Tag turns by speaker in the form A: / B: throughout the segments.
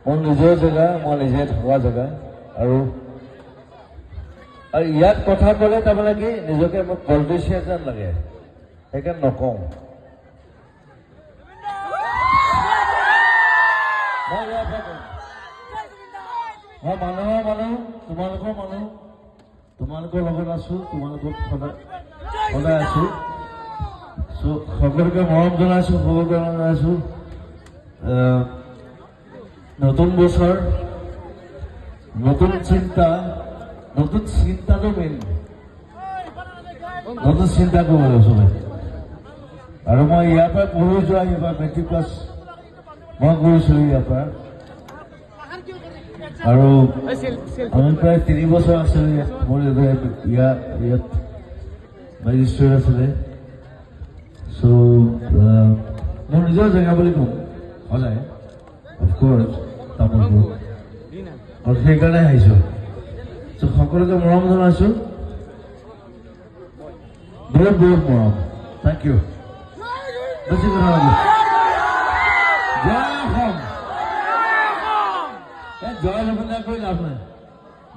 A: মোৰ নিজৰ জেগা, মই নিজে থকা জেগা। আৰু ইয়াত কথা ক'লে তাৰমানে কি নিজকে মোক পলিটিচিয়ান যেন লাগে, সেইকাৰণে নকওঁ। মই মানুহৰ মানুহ, তোমালোকৰ মানুহ, তোমালোকৰ লগত আছো, তোমালোকৰ সদায় আছো। সকলোকে মৰম জনাইছো, সকলোকে জনাইছো। নতুন বছৰ, নতুন চিন্তা, নতুন চিন্তাটো মেইন, নতুন চিন্তা কৰিব লাগিব চবে। আৰু মই ইয়াৰ পৰা পঢ়ি যোৱা এইবাৰ মেট্ৰিক পাছ মই কৰিছিলো ইয়াৰ পৰা। আৰু আমি প্ৰায় 3 বছৰ আছিলো ইয়াত, মোৰ ইয়াত মেজিষ্ট্ৰেট আছিলে। চ' মোৰ নিজৰ জেগা বুলি ক'ম সদায়, অফক'ৰ্চ তামোলপুৰ, আৰু সেইকাৰণে আহিছো। চ' সকলোকে মৰম জনাইছো, বহুত বহুত মৰম। Thank you. বেছি কথা নাপাতো। জয় অসম। জয় জগন্নাথ কৰি লাভ নাই,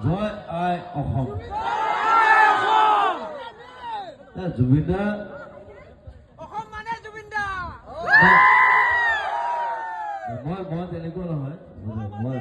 A: জয় আই অসম। জুবিন দা মই তেনেকুৱা নহয়, মই